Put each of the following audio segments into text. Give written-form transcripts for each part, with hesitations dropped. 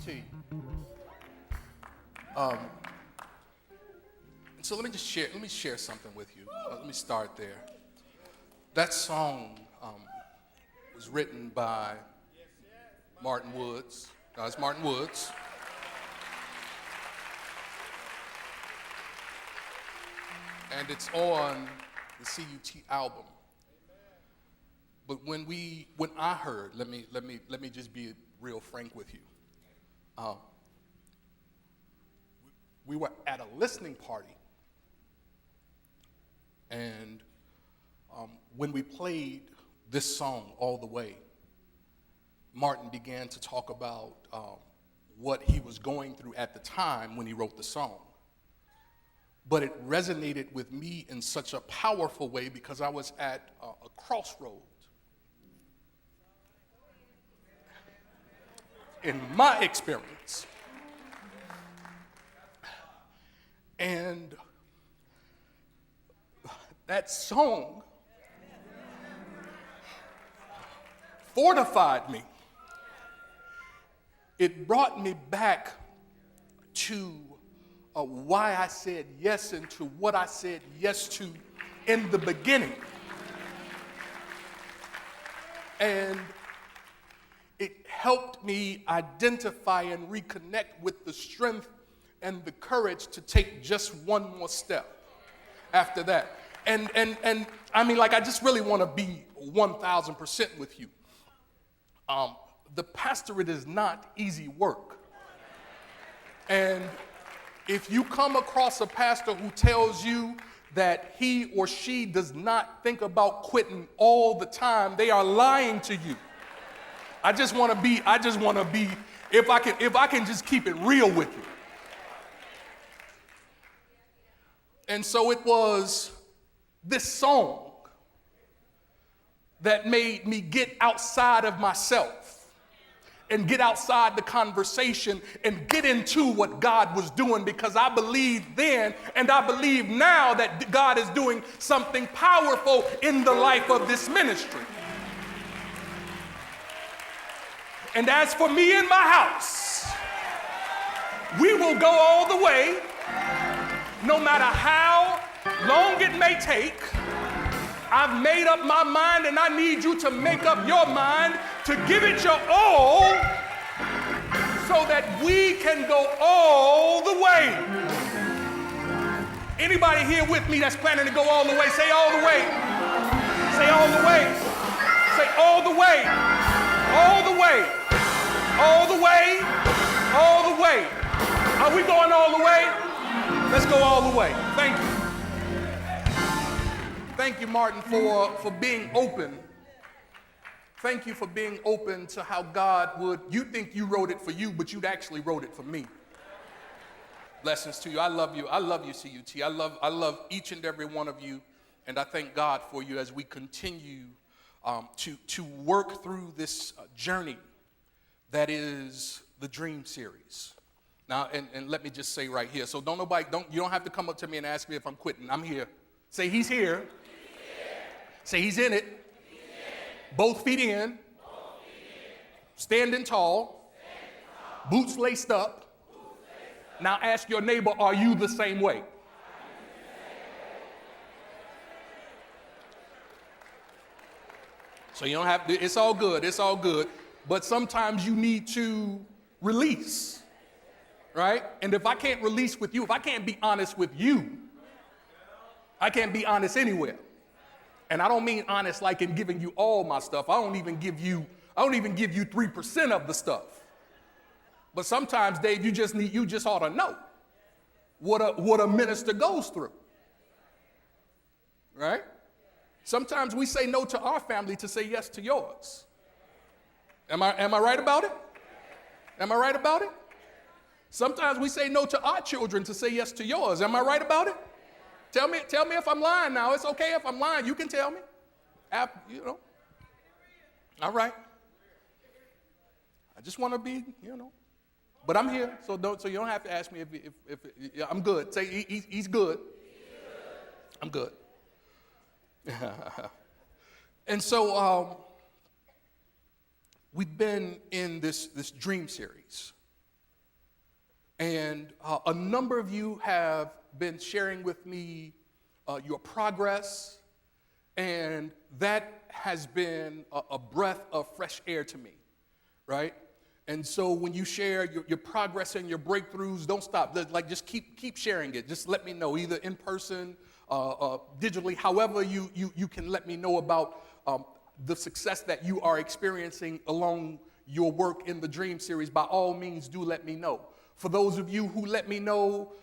CUT. Um, so let me share something with you. Let me start there. That song was written by Martin Woods. It's Martin Woods. And it's on the CUT album. But when I heard, let me just be real frank with you. We were at a listening party, and when we played this song all the way, Martin began to talk about what he was going through at the time when he wrote the song. But it resonated with me in such a powerful way because I was at a crossroads. In my experience. And that song fortified me. It brought me back to why I said yes and to what I said yes to in the beginning. And it helped me identify and reconnect with the strength and the courage to take just one more step after that. And I mean, like, I just really want to be 1,000% with you. The pastorate is not easy work. And if you come across a pastor who tells you that he or she does not think about quitting all the time, they are lying to you. I just want to be, if I can just keep it real with you. And so it was this song that made me get outside of myself and get outside the conversation and get into what God was doing, because I believed then and I believe now that God is doing something powerful in the life of this ministry. And as for me and my house, we will go all the way, no matter how long it may take. I've made up my mind, and I need you to make up your mind to give it your all so that we can go all the way. Anybody here with me that's planning to go all the way? Say all the way. Say all the way. Say all the way. All the way. All the way. All the way. Are we going all the way? Let's go all the way. Thank you. Thank you, Martin, for being open. Thank you for being open to how God would, you think you wrote it for you, but you'd actually wrote it for me. Blessings to you. I love you. I love you, CUT. I love each and every one of you, and I thank God for you as we continue to work through this journey that is the Dream Series. Now, and let me just say right here, so you don't have to come up to me and ask me if I'm quitting. I'm here. Say, he's here. Say, he's in it. Both feet in. Standing tall. Boots laced up. Now ask your neighbor, are you the same way? So you don't have to, it's all good, it's all good. But sometimes you need to release, right? And if I can't release with you, if I can't be honest with you, I can't be honest anywhere. And I don't mean honest like in giving you all my stuff. I don't even give you 3% of the stuff. But sometimes, Dave, you just ought to know what a minister goes through. Right? Sometimes we say no to our family to say yes to yours. Am I right about it? Am I right about it? Sometimes we say no to our children to say yes to yours. Am I right about it? Tell me if I'm lying now. It's okay if I'm lying. You can tell me. All right. I just want to be, But I'm here, so you don't have to ask me if I'm good. Say he's good. I'm good. And so we've been in this dream series, And a number of you have been sharing with me your progress, and that has been a breath of fresh air to me, right? And so when you share your progress and your breakthroughs, don't stop. Like, just keep sharing it. Just let me know, either in person, digitally, however you can let me know about the success that you are experiencing along your work in the Dream Series. By all means, do let me know. For those of you who let me know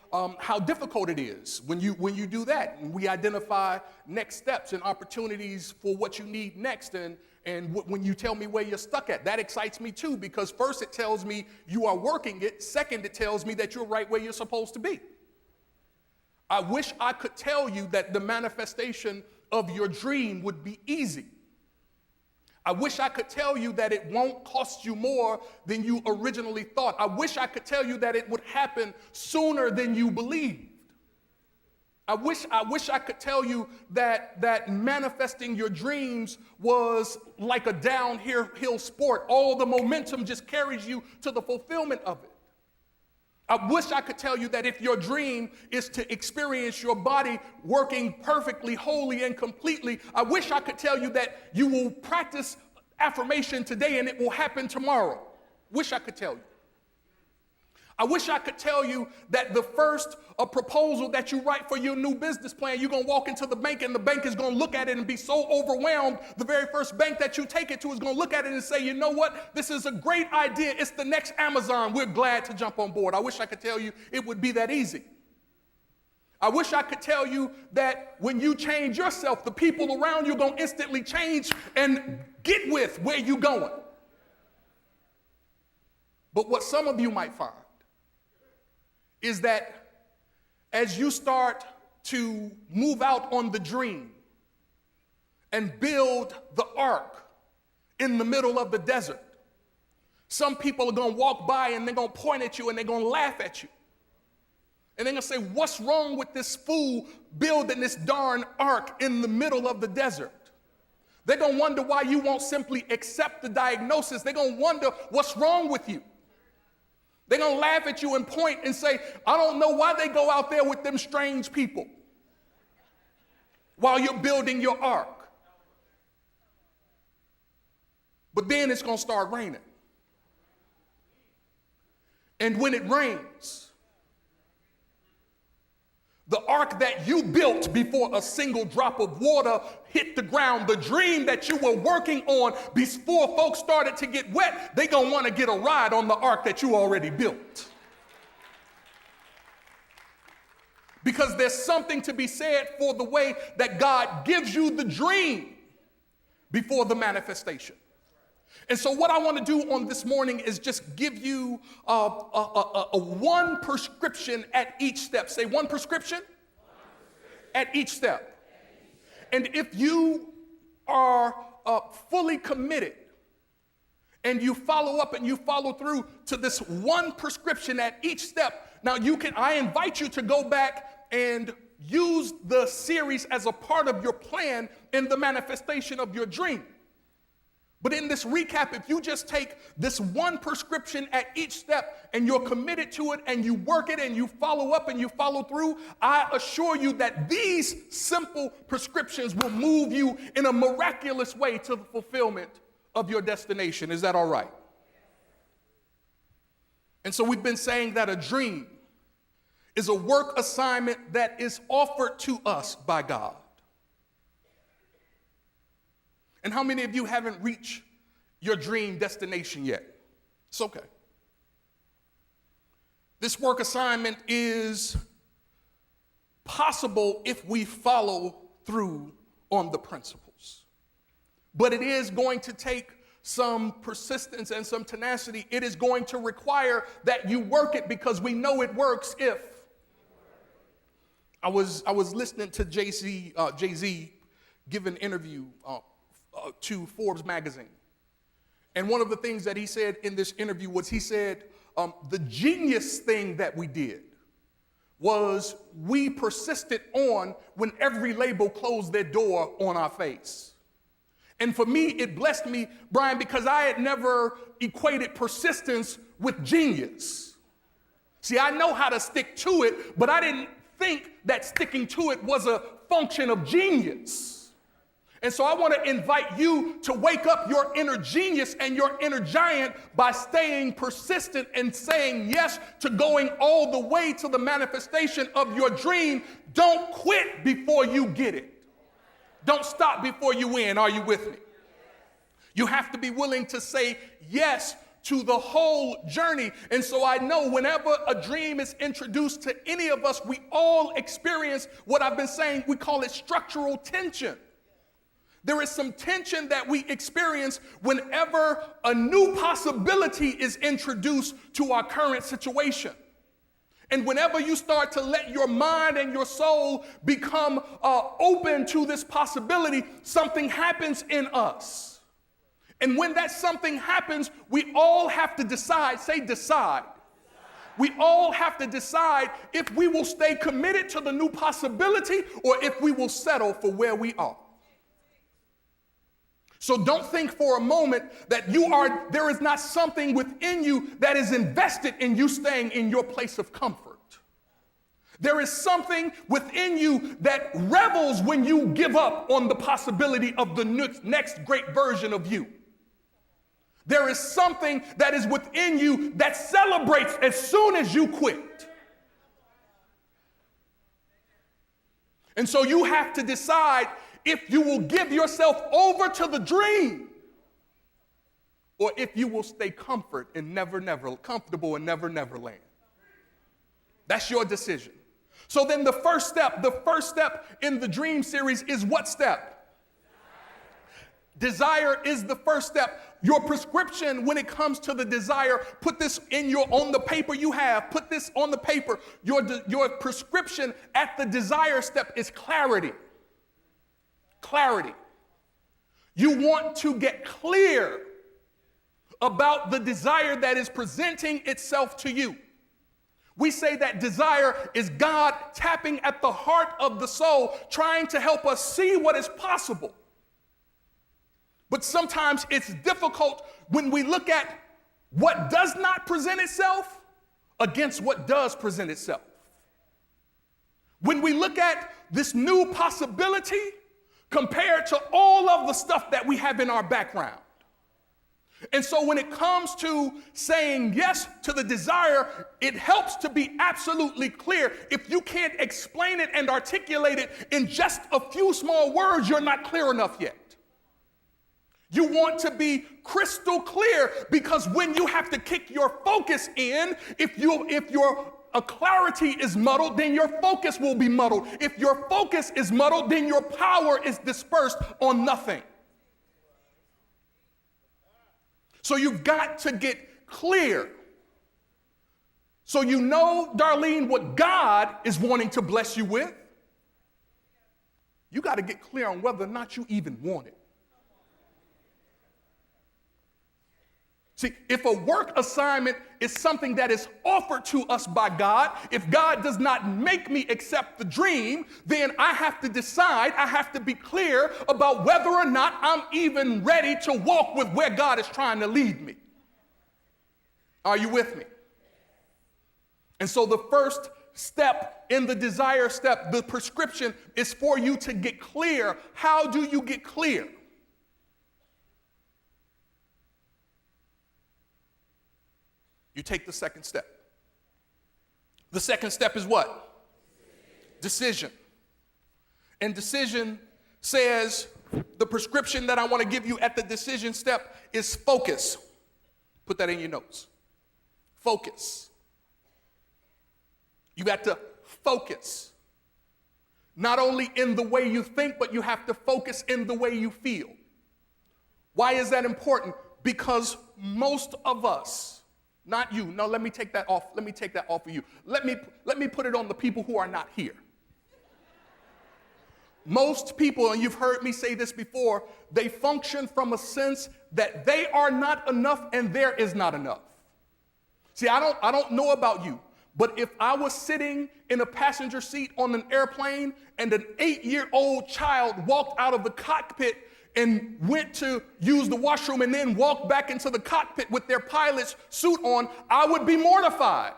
how difficult it is when you do that, and we identify next steps and opportunities for what you need next, and when you tell me where you're stuck at, that excites me too, because first it tells me you are working it. Second, it tells me that you're right where you're supposed to be. I wish I could tell you that the manifestation of your dream would be easy. I wish I could tell you that it won't cost you more than you originally thought. I wish I could tell you that it would happen sooner than you believed. I wish I could tell you that manifesting your dreams was like a downhill sport. All the momentum just carries you to the fulfillment of it. I wish I could tell you that if your dream is to experience your body working perfectly, wholly, and completely, I wish I could tell you that you will practice affirmation today and it will happen tomorrow. Wish I could tell you. I wish I could tell you that the first proposal that you write for your new business plan, you're going to walk into the bank and the bank is going to look at it and be so overwhelmed. The very first bank that you take it to is going to look at it and say, you know what? This is a great idea. It's the next Amazon. We're glad to jump on board. I wish I could tell you it would be that easy. I wish I could tell you that when you change yourself, the people around you are going to instantly change and get with where you're going. But what some of you might find is that as you start to move out on the dream and build the ark in the middle of the desert, some people are going to walk by and they're going to point at you and they're going to laugh at you. And they're going to say, what's wrong with this fool building this darn ark in the middle of the desert? They're going to wonder why you won't simply accept the diagnosis. They're going to wonder what's wrong with you. They're going to laugh at you and point and say, I don't know why they go out there with them strange people while you're building your ark. But then it's going to start raining. And when it rains, the ark that you built before a single drop of water hit the ground, the dream that you were working on before folks started to get wet, they're going to want to get a ride on the ark that you already built. Because there's something to be said for the way that God gives you the dream before the manifestation. And so what I want to do on this morning is just give you a one prescription at each step. Say one prescription at each step. And if you are fully committed and you follow up and you follow through to this one prescription at each step, now I invite you to go back and use the series as a part of your plan in the manifestation of your dream. But in this recap, if you just take this one prescription at each step and you're committed to it and you work it and you follow up and you follow through, I assure you that these simple prescriptions will move you in a miraculous way to the fulfillment of your destination. Is that all right? And so we've been saying that a dream is a work assignment that is offered to us by God. And how many of you haven't reached your dream destination yet? It's okay. This work assignment is possible if we follow through on the principles. But it is going to take some persistence and some tenacity. It is going to require that you work it, because we know it works if. I was listening to Jay-Z give an interview to Forbes magazine. And one of the things that he said in this interview was, he said, the genius thing that we did was we persisted on when every label closed their door on our face. And for me, it blessed me, Brian, because I had never equated persistence with genius. See, I know how to stick to it, but I didn't think that sticking to it was a function of genius. And so I want to invite you to wake up your inner genius and your inner giant by staying persistent and saying yes to going all the way to the manifestation of your dream. Don't quit before you get it. Don't stop before you win. Are you with me? You have to be willing to say yes to the whole journey. And so I know whenever a dream is introduced to any of us, we all experience what I've been saying. We call it structural tension. There is some tension that we experience whenever a new possibility is introduced to our current situation. And whenever you start to let your mind and your soul become open to this possibility, something happens in us. And when that something happens, we all have to decide, say decide. We all have to decide if we will stay committed to the new possibility or if we will settle for where we are. So don't think for a moment that there is not something within you that is invested in you staying in your place of comfort. There is something within you that revels when you give up on the possibility of the next great version of you. There is something that is within you that celebrates as soon as you quit. And so you have to decide if you will give yourself over to the dream or if you will stay comfortable and never land. That's your decision. So then the first step in the dream series is what step? Desire is the first step. Your prescription when it comes to the desire, put this on the paper you have, put this on the paper. Your prescription at the desire step is clarity. Clarity. You want to get clear about the desire that is presenting itself to you. We say that desire is God tapping at the heart of the soul, trying to help us see what is possible. But sometimes it's difficult when we look at what does not present itself against what does present itself. When we look at this new possibility compared to all of the stuff that we have in our background. And so when it comes to saying yes to the desire, it helps to be absolutely clear. If you can't explain it and articulate it in just a few small words, you're not clear enough yet. You want to be crystal clear, because when you have to kick your focus in, if your clarity is muddled, then your focus will be muddled. If your focus is muddled, then your power is dispersed on nothing. So you've got to get clear. So you know, Darlene, what God is wanting to bless you with. You got to get clear on whether or not you even want it. See, if a work assignment is something that is offered to us by God, if God does not make me accept the dream, then I have to decide, I have to be clear about whether or not I'm even ready to walk with where God is trying to lead me. Are you with me? And so the first step in the desire step, the prescription, is for you to get clear. How do you get clear? You take the second step. The second step is what? Decision. And decision says the prescription that I want to give you at the decision step is focus. Put that in your notes. Focus. You got to focus. Not only in the way you think, but you have to focus in the way you feel. Why is that important? Because most of us, not you. No, let me take that off. Let me take that off of you. Let me put it on the people who are not here. Most people, and you've heard me say this before, they function from a sense that they are not enough and there is not enough. See, I don't know about you, but if I was sitting in a passenger seat on an airplane and an 8-year-old child walked out of the cockpit and went to use the washroom and then walked back into the cockpit with their pilot's suit on, I would be mortified.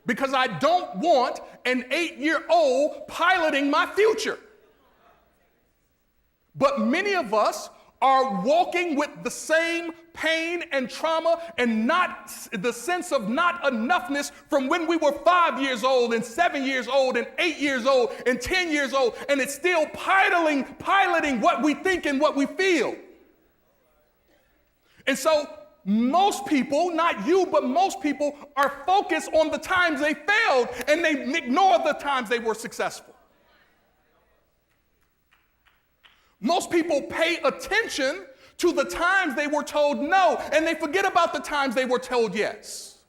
because I don't want an 8-year-old piloting my future. But many of us are walking with the same pain and trauma and not the sense of not enoughness from when we were 5 years old and 7 years old and 8 years old and 10 years old, and it's still piloting what we think and what we feel. And so most people, not you, but most people are focused on the times they failed and they ignore the times they were successful. Most people pay attention to the times they were told no, and they forget about the times they were told yes.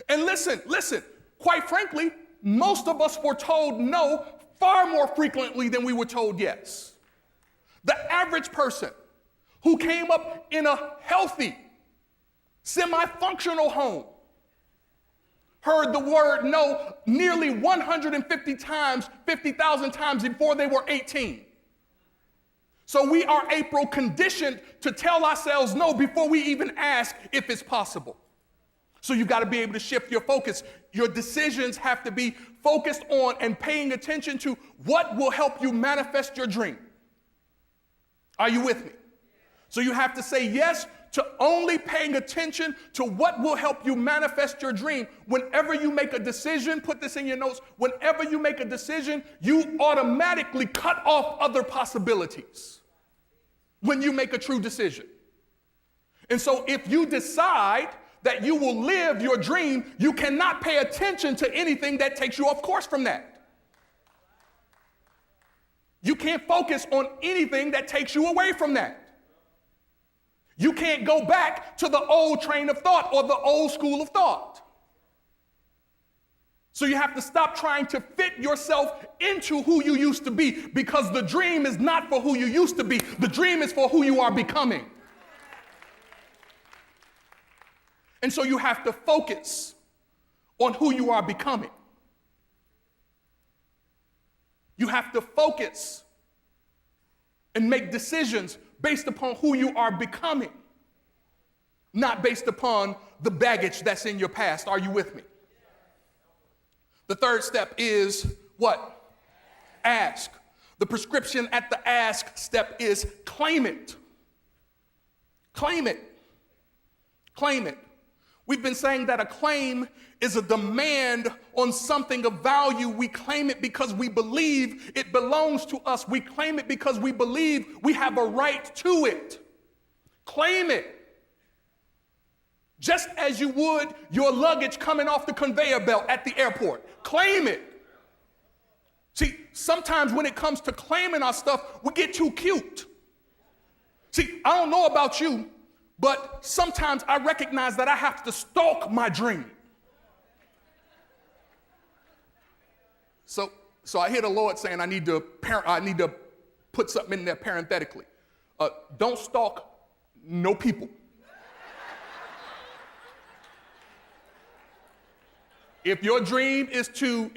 And listen, quite frankly, most of us were told no far more frequently than we were told yes. The average person who came up in a healthy, semi-functional home heard the word no nearly 150 times, 50,000 times before they were 18. So we are, April, conditioned to tell ourselves no before we even ask if it's possible. So you've got to be able to shift your focus. Your decisions have to be focused on and paying attention to what will help you manifest your dream. Are you with me? So you have to say yes to only paying attention to what will help you manifest your dream. Whenever you make a decision, put this in your notes, whenever you make a decision, you automatically cut off other possibilities when you make a true decision. And so if you decide that you will live your dream, you cannot pay attention to anything that takes you off course from that. You can't focus on anything that takes you away from that. You can't go back to the old train of thought or the old school of thought. So you have to stop trying to fit yourself into who you used to be, because the dream is not for who you used to be. The dream is for who you are becoming. And so you have to focus on who you are becoming. You have to focus and make decisions based upon who you are becoming, not based upon the baggage that's in your past. Are you with me? The third step is what? Ask. The prescription at the ask step is claim it. Claim it. Claim it. We've been saying that a claim is a demand on something of value. We claim it because we believe it belongs to us. We claim it because we believe we have a right to it. Claim it. Just as you would your luggage coming off the conveyor belt at the airport. Claim it. See, sometimes when it comes to claiming our stuff, we get too cute. See, I don't know about you, but sometimes I recognize that I have to stalk my dream. So I hear the Lord saying I need to put something in there parenthetically. Don't stalk no people. If your dream is to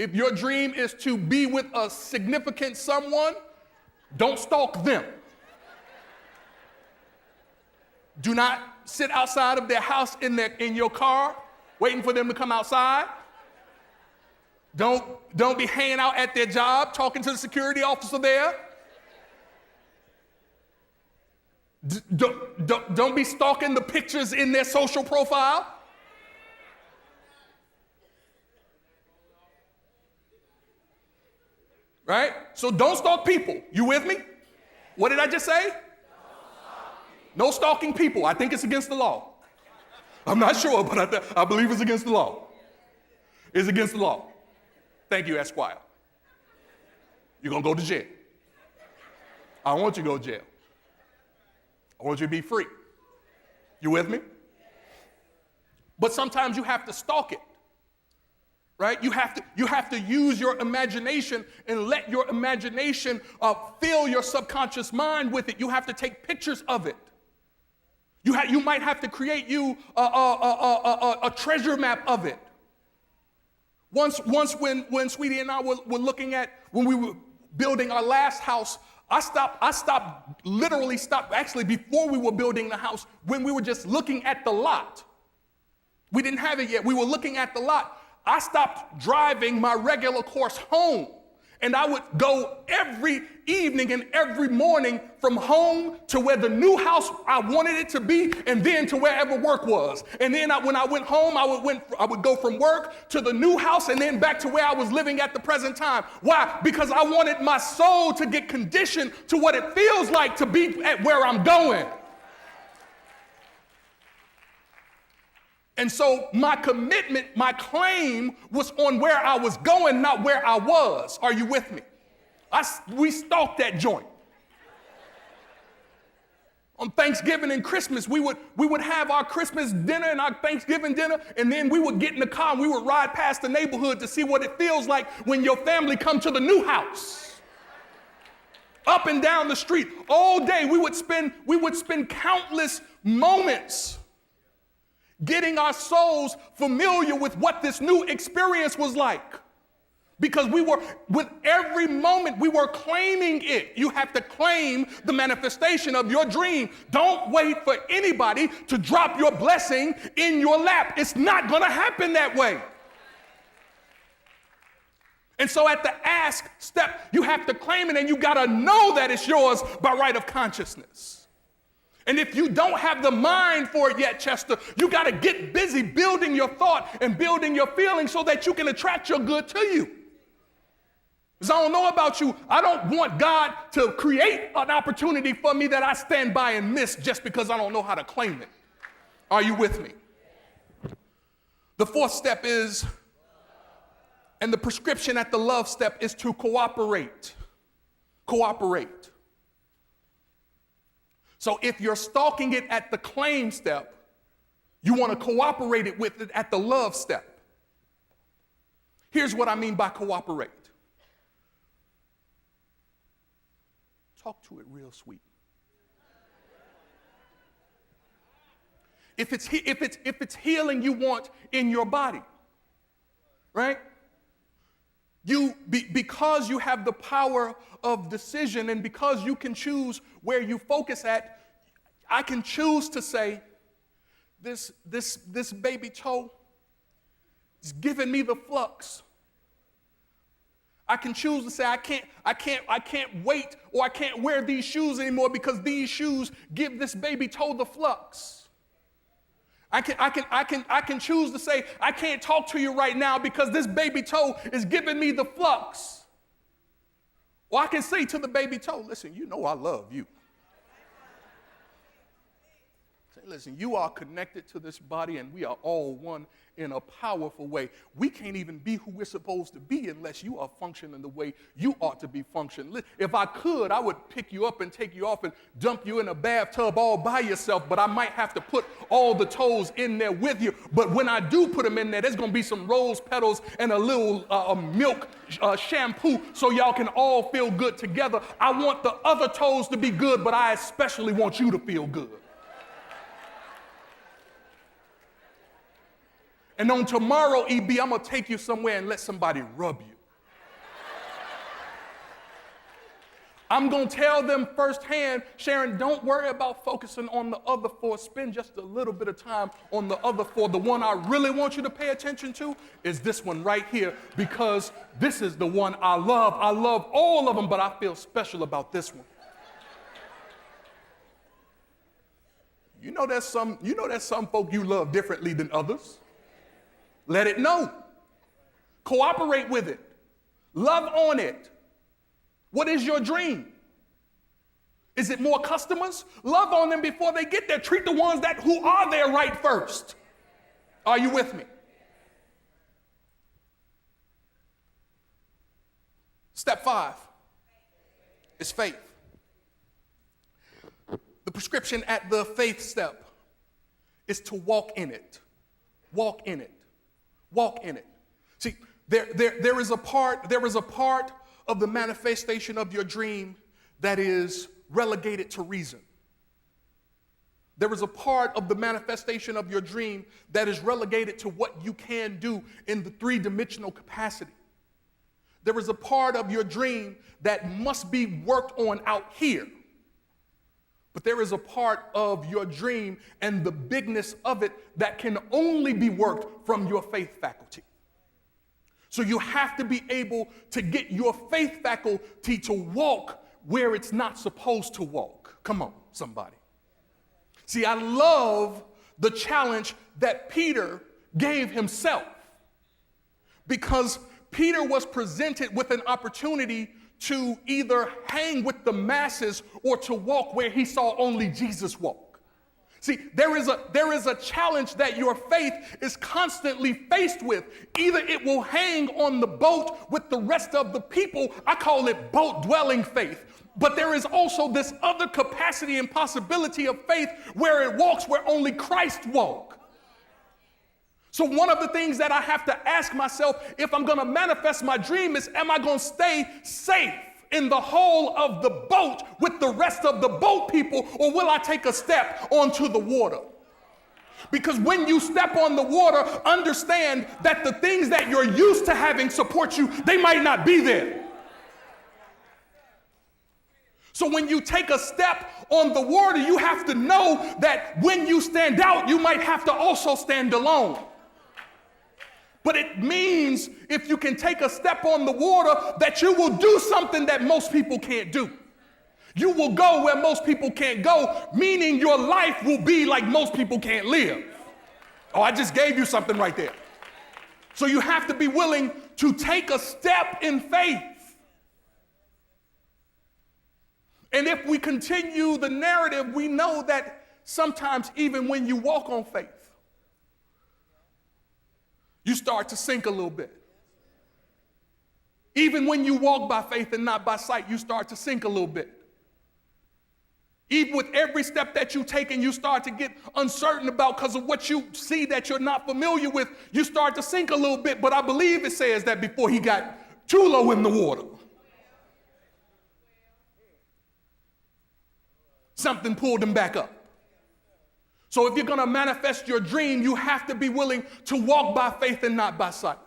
be with a significant someone, don't stalk them. Do not sit outside of their house in your car, waiting for them to come outside. Don't be hanging out at their job, talking to the security officer there. Don't be stalking the pictures in their social profile. Right? So don't stalk people. You with me? What did I just say? No stalking people. I think it's against the law. I'm not sure, but I believe it's against the law. It's against the law. Thank you, Esquire. You're going to go to jail. I don't want you to go to jail. I want you to be free. You with me? But sometimes you have to stalk it. Right? You have to use your imagination and let your imagination fill your subconscious mind with it. You have to take pictures of it. You might have to create you a treasure map of it. Once when Sweetie and I were looking at, when we were building our last house, literally stopped, actually before we were building the house, when we were just looking at the lot. We didn't have it yet. We were looking at the lot. I stopped driving my regular course home. And I would go every evening and every morning from home to where the new house I wanted it to be, and then to wherever work was. And then when I went home, I would go from work to the new house and then back to where I was living at the present time. Why? Because I wanted my soul to get conditioned to what it feels like to be at where I'm going. And so my commitment, my claim was on where I was going, not where I was. Are you with me? We stalked that joint. On Thanksgiving and Christmas, we would have our Christmas dinner and our Thanksgiving dinner, and then we would get in the car and we would ride past the neighborhood to see what it feels like when your family come to the new house. Up and down the street all day, we would spend countless moments getting our souls familiar with what this new experience was like. Because with every moment, we were claiming it. You have to claim the manifestation of your dream. Don't wait for anybody to drop your blessing in your lap. It's not going to happen that way. And so at the ask step, you have to claim it, and you got to know that it's yours by right of consciousness. And if you don't have the mind for it yet, Chester, you got to get busy building your thought and building your feelings so that you can attract your good to you. Because I don't know about you, I don't want God to create an opportunity for me that I stand by and miss just because I don't know how to claim it. Are you with me? The fourth step is, and the prescription at the love step is to cooperate. Cooperate. So if you're stalking it at the claim step, you want to cooperate it with it at the love step. Here's what I mean by cooperate. Talk to it real sweet. If it's healing you want in your body, right? Because you have the power of decision and because you can choose where you focus at, I can choose to say, this baby toe is giving me the flux. I can choose to say, I can't wait, or I can't wear these shoes anymore because these shoes give this baby toe the flux. I can choose to say, I can't talk to you right now because this baby toe is giving me the flux. Or I can say to the baby toe, listen, you know I love you. Say, listen, you are connected to this body and we are all one in a powerful way. We can't even be who we're supposed to be unless you are functioning the way you ought to be functioning. If I could, I would pick you up and take you off and dump you in a bathtub all by yourself, but I might have to put all the toes in there with you. But when I do put them in there, there's going to be some rose petals and a little milk shampoo so y'all can all feel good together. I want the other toes to be good, but I especially want you to feel good. And on tomorrow, EB, I'm going to take you somewhere and let somebody rub you. I'm going to tell them firsthand, Sharon, don't worry about focusing on the other four. Spend just a little bit of time on the other four. The one I really want you to pay attention to is this one right here, because this is the one I love. I love all of them, but I feel special about this one. You know there's some folk you love differently than others. Let it know. Cooperate with it. Love on it. What is your dream? Is it more customers? Love on them before they get there. Treat the ones who are there right first. Are you with me? Step 5 is faith. The prescription at the faith step is to walk in it. Walk in it. Walk in it. See, there is a part of the manifestation of your dream that is relegated to reason. There is a part of the manifestation of your dream that is relegated to what you can do in the three-dimensional capacity. There is a part of your dream that must be worked on out here. But there is a part of your dream and the bigness of it that can only be worked from your faith faculty. So you have to be able to get your faith faculty to walk where it's not supposed to walk. Come on, somebody. See, I love the challenge that Peter gave himself, because Peter was presented with an opportunity to either hang with the masses or to walk where he saw only Jesus walk. See, there is a challenge that your faith is constantly faced with. Either it will hang on the boat with the rest of the people. I call it boat-dwelling faith. But there is also this other capacity and possibility of faith where it walks where only Christ walks. So one of the things that I have to ask myself if I'm going to manifest my dream is, am I going to stay safe in the hull of the boat with the rest of the boat people, or will I take a step onto the water? Because when you step on the water, understand that the things that you're used to having support you, they might not be there. So when you take a step on the water, you have to know that when you stand out, you might have to also stand alone. But it means if you can take a step on the water, that you will do something that most people can't do. You will go where most people can't go, meaning your life will be like most people can't live. Oh, I just gave you something right there. So you have to be willing to take a step in faith. And if we continue the narrative, we know that sometimes even when you walk on faith, you start to sink a little bit. Even when you walk by faith and not by sight, you start to sink a little bit. Even with every step that you take and you start to get uncertain about because of what you see that you're not familiar with, you start to sink a little bit. But I believe it says that before he got too low in the water, something pulled him back up. So if you're going to manifest your dream, you have to be willing to walk by faith and not by sight.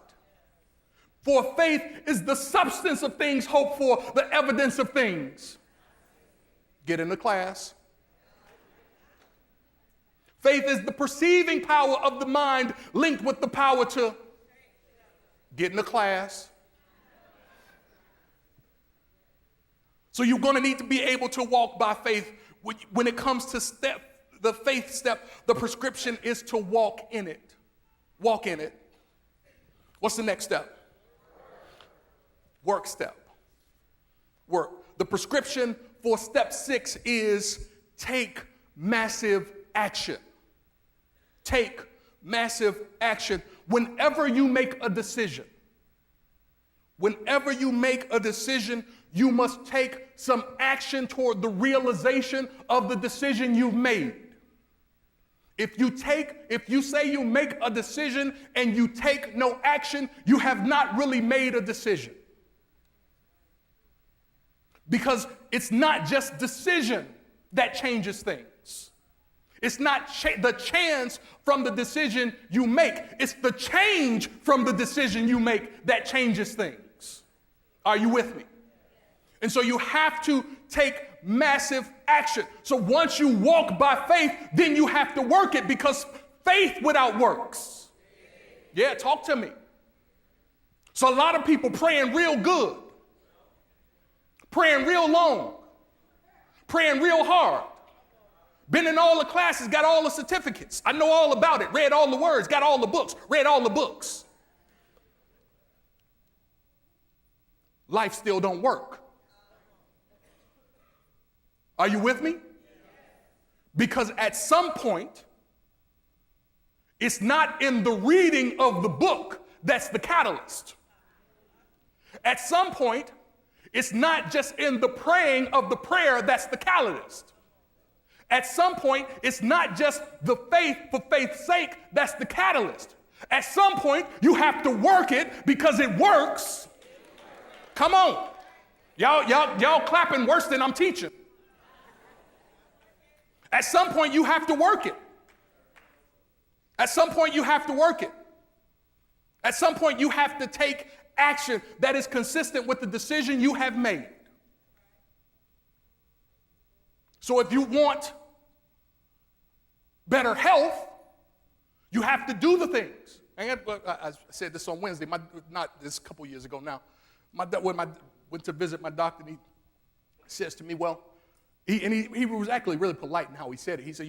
For faith is the substance of things hoped for, the evidence of things. Get in the class. Faith is the perceiving power of the mind linked with the power to get in the class. So you're going to need to be able to walk by faith. When it comes to the faith step, the prescription is to walk in it. Walk in it. What's the next step? Work step. Work. The prescription for step 6 is take massive action. Take massive action. Whenever you make a decision, you must take some action toward the realization of the decision you've made. If you say you make a decision and you take no action, you have not really made a decision. Because it's not just decision that changes things. It's not the chance from the decision you make. It's the change from the decision you make that changes things. Are you with me? And so you have to take massive action. So once you walk by faith, then you have to work it, because faith without works. Yeah, talk to me. So a lot of people praying real good, praying real long, praying real hard, been in all the classes, got all the certificates. I know all about it, read all the words, got all the books, read all the books. Life still don't work. Are you with me? Because at some point, it's not in the reading of the book that's the catalyst. At some point, it's not just in the praying of the prayer that's the catalyst. At some point, it's not just the faith for faith's sake that's the catalyst. At some point, you have to work it because it works. Come on. Y'all clapping worse than I'm teaching. At some point, you have to work it. At some point, you have to work it. At some point, you have to take action that is consistent with the decision you have made. So if you want better health, you have to do the things. I said this on Wednesday, not this, a couple years ago now. When I went to visit my doctor, and he says to me, well, he was actually really polite in how he said it. He said,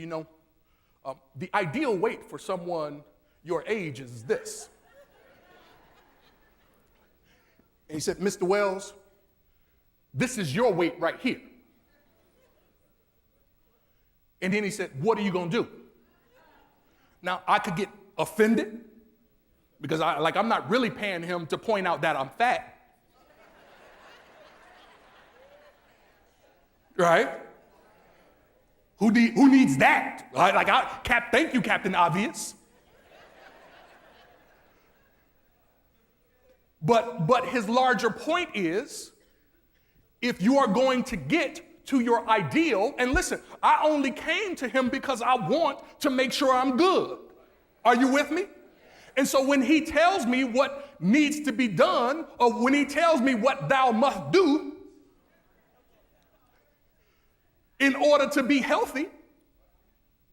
the ideal weight for someone your age is this. And he said, Mr. Wells, this is your weight right here. And then he said, what are you going to do? Now, I could get offended because I'm not really paying him to point out that I'm fat. Right? Who needs that? Thank you, Captain Obvious. But his larger point is, if you are going to get to your ideal, and listen, I only came to him because I want to make sure I'm good. Are you with me? And so when he tells me what needs to be done, or when he tells me what thou must do in order to be healthy,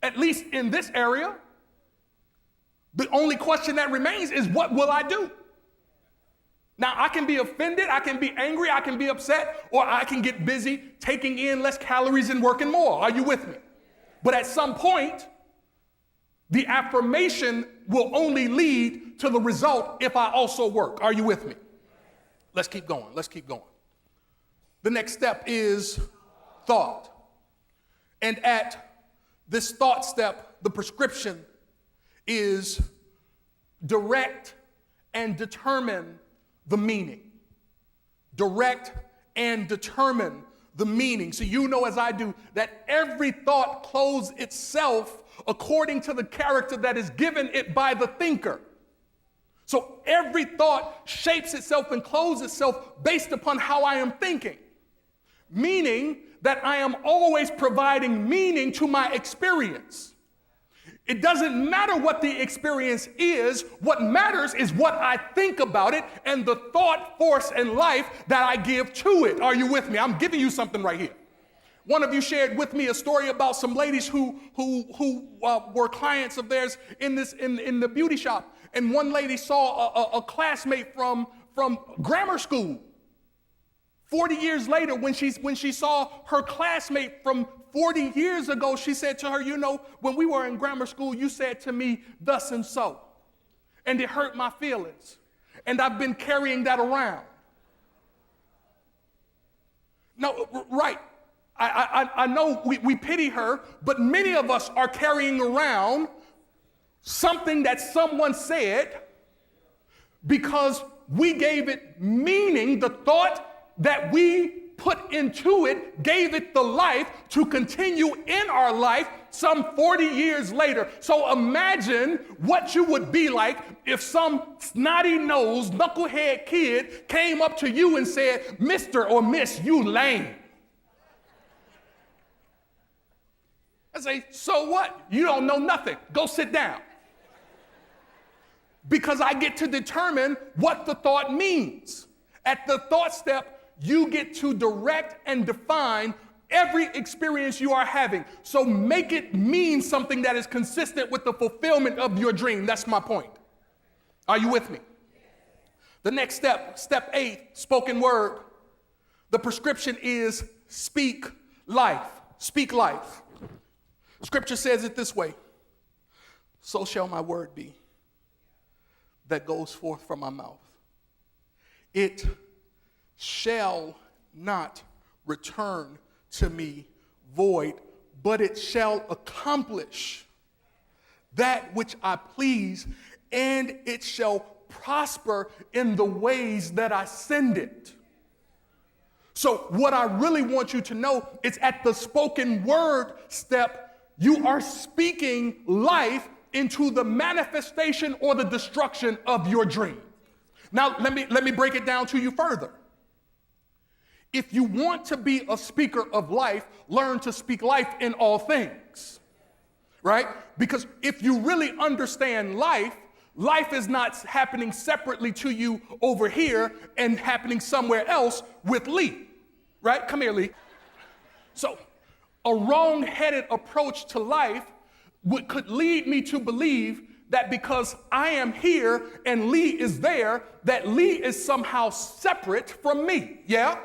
at least in this area, the only question that remains is, what will I do? Now, I can be offended, I can be angry, I can be upset, or I can get busy taking in less calories and working more. Are you with me? But at some point, the affirmation will only lead to the result if I also work. Are you with me? Let's keep going. The next step is thought. And at this thought step, the prescription is direct and determine the meaning. Direct and determine the meaning. So you know as I do that every thought clothes itself according to the character that is given it by the thinker. So every thought shapes itself and clothes itself based upon how I am thinking. Meaning that I am always providing meaning to my experience. It doesn't matter what the experience is. What matters is what I think about it and the thought force and life that I give to it. Are you with me? I'm giving you something right here. One of you shared with me a story about some ladies who were clients of theirs in the beauty shop. And one lady saw a classmate from grammar school. 40 years later, when she saw her classmate from 40 years ago, she said to her, when we were in grammar school, you said to me, thus and so. And it hurt my feelings. And I've been carrying that around. No, right. I know we pity her, but many of us are carrying around something that someone said because we gave it meaning. The thought that we put into it gave it the life to continue in our life some 40 years later. So imagine what you would be like if some snotty-nosed, knucklehead kid came up to you and said, Mr. or Miss, you lame. I say, so what? You don't know nothing. Go sit down. Because I get to determine what the thought means. At the thought step, you get to direct and define every experience you are having. So make it mean something that is consistent with the fulfillment of your dream. That's my point. Are you with me? The next step, step 8, spoken word. The prescription is speak life. Speak life. Scripture says it this way. So shall my word be that goes forth from my mouth. It shall not return to me void, but it shall accomplish that which I please, and it shall prosper in the ways that I send it. So what I really want you to know is at the spoken word step, you are speaking life into the manifestation or the destruction of your dream. Now, let me break it down to you further. If you want to be a speaker of life, learn to speak life in all things, right? Because if you really understand life, life is not happening separately to you over here and happening somewhere else with Lee, right? Come here, Lee. So a wrong-headed approach to life could lead me to believe that because I am here and Lee is there, that Lee is somehow separate from me. Yeah?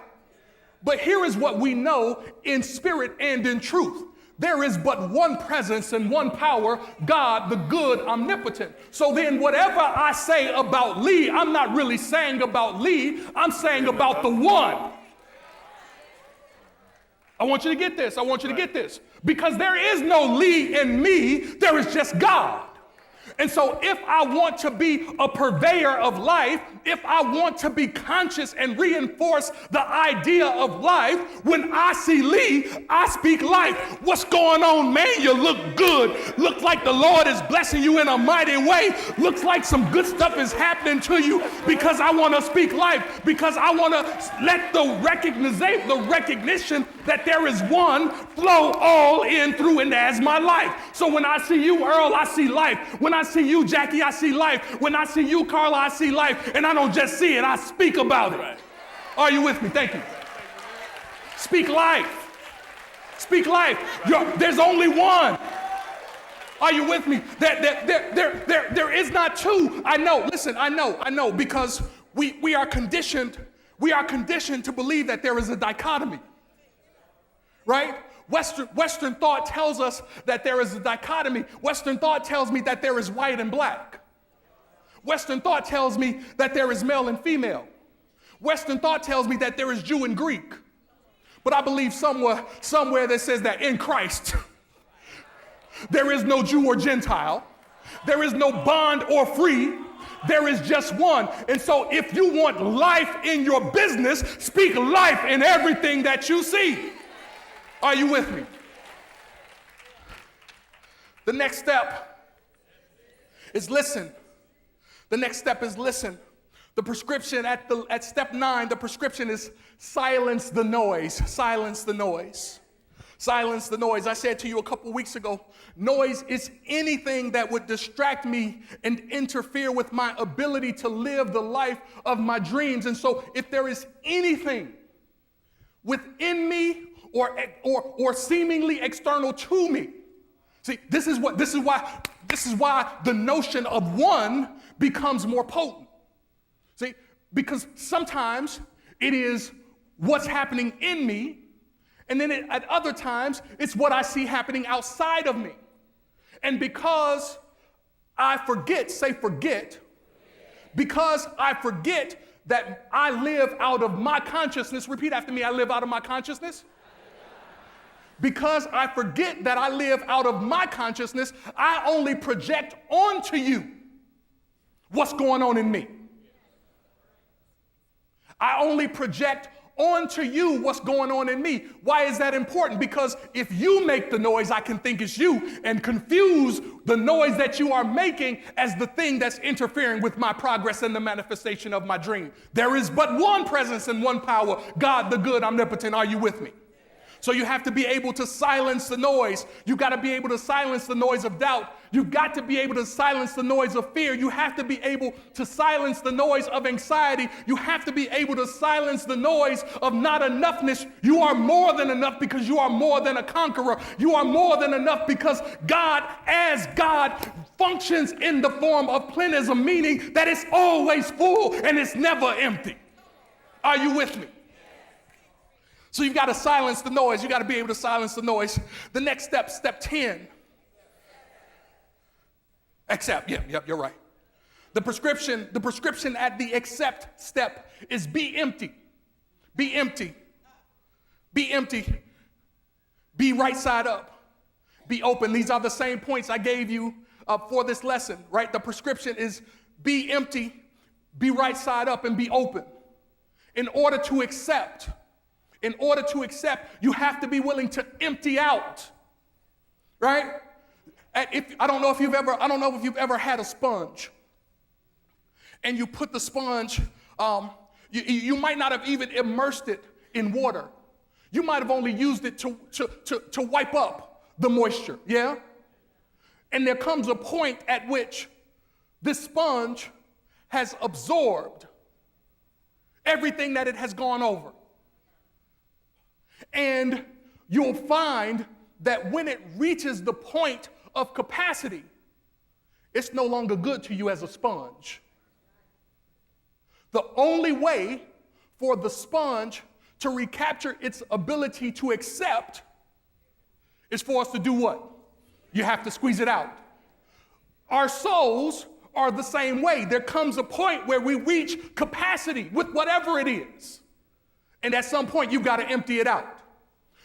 But here is what we know in spirit and in truth. There is but one presence and one power, God, the good, omnipotent. So then whatever I say about Lee, I'm not really saying about Lee, I'm saying about the one. I want you to get this. I want you to get this. Because there is no Lee in me, there is just God. And so if I want to be a purveyor of life, if I want to be conscious and reinforce the idea of life, when I see Lee, I speak life. What's going on, man? You look good. Look like the Lord is blessing you in a mighty way. Looks like some good stuff is happening to you, because I want to speak life, because I want to let the recognition that there is one flow all in through and as my life. So when I see you, Earl, I see life. When I see you, Jackie, I see life. When I see you, Carla, I see life. And I don't just see it, I speak about it. Are you with me? Thank you. Speak life. Speak life. There's only one. Are you with me? There is not two. I know. Listen, I know, because we are conditioned to believe that there is a dichotomy. Right? Western thought tells us that there is a dichotomy. Western thought tells me that there is white and black. Western thought tells me that there is male and female. Western thought tells me that there is Jew and Greek. But I believe somewhere that says that in Christ, there is no Jew or Gentile. There is no bond or free. There is just one. And so if you want life in your business, speak life in everything that you see. Are you with me? The next step is listen. The next step is listen. The prescription at step 9, the prescription is silence the noise. Silence the noise. Silence the noise. I said to you a couple weeks ago, noise is anything that would distract me and interfere with my ability to live the life of my dreams. And so if there is anything within me or seemingly external to me. See, this is why the notion of one becomes more potent. See, because sometimes it is what's happening in me, and then at other times it's what I see happening outside of me. And because I forget, because I forget that I live out of my consciousness, repeat after me, I live out of my consciousness. Because I forget that I live out of my consciousness, I only project onto you what's going on in me. I only project onto you what's going on in me. Why is that important? Because if you make the noise, I can think it's you and confuse the noise that you are making as the thing that's interfering with my progress and the manifestation of my dream. There is but one presence and one power, God the good, omnipotent. Are you with me? So you have to be able to silence the noise. You got to be able to silence the noise of doubt. You've got to be able to silence the noise of fear. You have to be able to silence the noise of anxiety. You have to be able to silence the noise of not enoughness. You are more than enough because you are more than a conqueror. You are more than enough because God, as God, functions in the form of plenism, meaning that it's always full and it's never empty. Are you with me? So you've got to silence the noise. You've got to be able to silence the noise. The next step, step 10. Accept. Yep, you're right. The prescription at the accept step is be empty. Be empty. Be empty. Be right side up. Be open. These are the same points I gave you for this lesson, right? The prescription is be empty, be right side up, and be open. In order to accept, you have to be willing to empty out, right? I don't know if you've ever had a sponge, and you put the sponge. You might not have even immersed it in water. You might have only used it to wipe up the moisture, yeah? And there comes a point at which this sponge has absorbed everything that it has gone over. And you'll find that when it reaches the point of capacity, it's no longer good to you as a sponge. The only way for the sponge to recapture its ability to accept is for us to do what? You have to squeeze it out. Our souls are the same way. There comes a point where we reach capacity with whatever it is. And at some point, you've got to empty it out.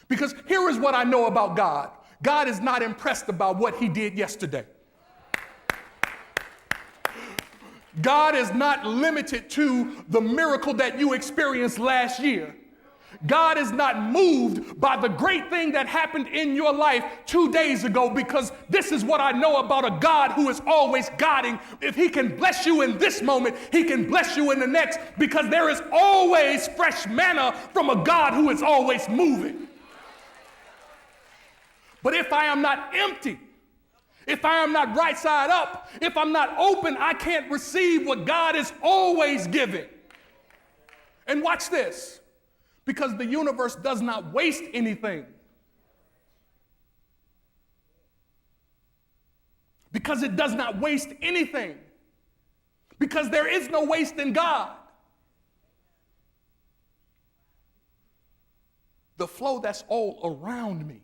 Because here is what I know about God. God is not impressed about what he did yesterday. God is not limited to the miracle that you experienced last year. God is not moved by the great thing that happened in your life 2 days ago, because this is what I know about a God who is always guiding. If he can bless you in this moment, he can bless you in the next, because there is always fresh manna from a God who is always moving. But if I am not empty, if I am not right side up, if I'm not open, I can't receive what God is always giving. And watch this, because the universe does not waste anything. Because it does not waste anything. Because there is no waste in God. The flow that's all around me,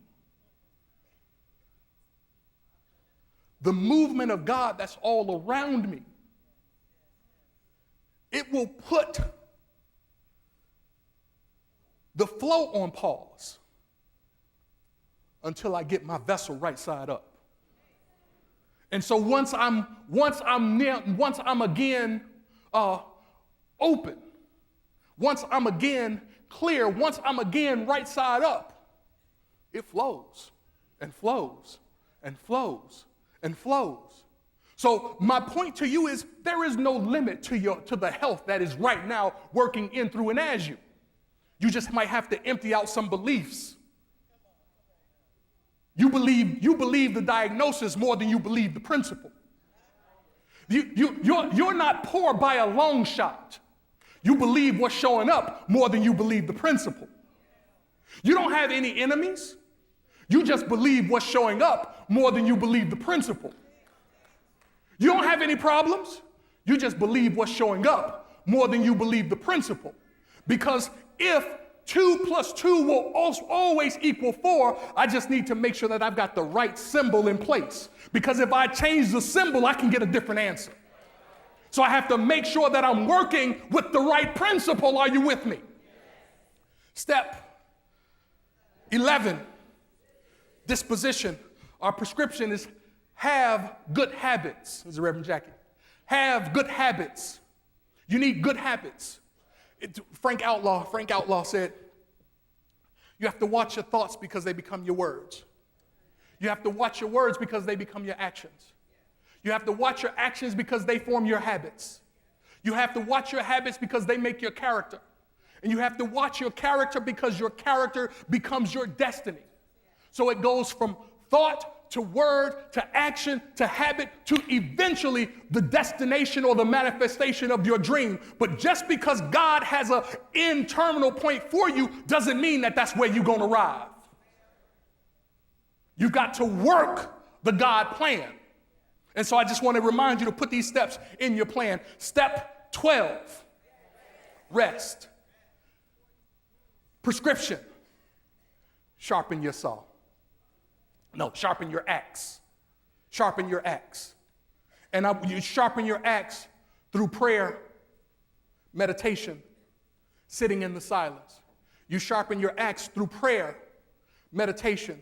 the movement of God that's all around me, it will put the flow on pause until I get my vessel right side up. And so once I'm again open, once I'm again clear, once I'm again right side up, it flows and flows and flows and flows. So my point to you is, there is no limit to the health that is right now working in, through, and as you. You just might have to empty out some beliefs. You believe the diagnosis more than you believe the principle. You're not poor by a long shot. You believe what's showing up more than you believe the principle. You don't have any enemies. You just believe what's showing up more than you believe the principle. You don't have any problems. You just believe what's showing up more than you believe the principle. Because if 2 + 2 will always equal 4, I just need to make sure that I've got the right symbol in place. Because if I change the symbol, I can get a different answer. So I have to make sure that I'm working with the right principle. Are you with me? Step 11, disposition. Our prescription is have good habits. This is Reverend Jackie. Have good habits. You need good habits. Frank Outlaw said, you have to watch your thoughts because they become your words. You have to watch your words because they become your actions. You have to watch your actions because they form your habits. You have to watch your habits because they make your character. And you have to watch your character because your character becomes your destiny. So it goes from thought to word, to action, to habit, to eventually the destination or the manifestation of your dream. But just because God has an end terminal point for you doesn't mean that that's where you're going to arrive. You've got to work the God plan. And so I just want to remind you to put these steps in your plan. Step 12, rest. Prescription, sharpen your saw. No, sharpen your axe. Sharpen your axe. And you sharpen your axe through prayer, meditation, sitting in the silence. You sharpen your axe through prayer, meditation,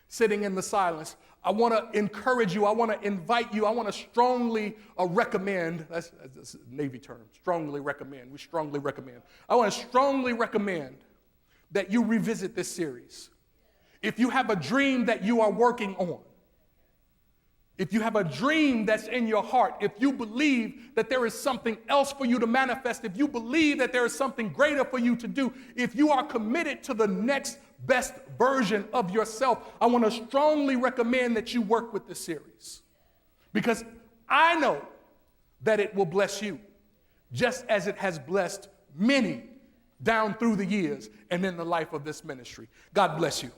sitting in the silence. I want to encourage you. I want to invite you. I want to strongly recommend. That's a Navy term. Strongly recommend. We strongly recommend. I want to strongly recommend that you revisit this series. If you have a dream that you are working on, if you have a dream that's in your heart, if you believe that there is something else for you to manifest, if you believe that there is something greater for you to do, if you are committed to the next best version of yourself, I want to strongly recommend that you work with this series. Because I know that it will bless you, just as it has blessed many down through the years and in the life of this ministry. God bless you.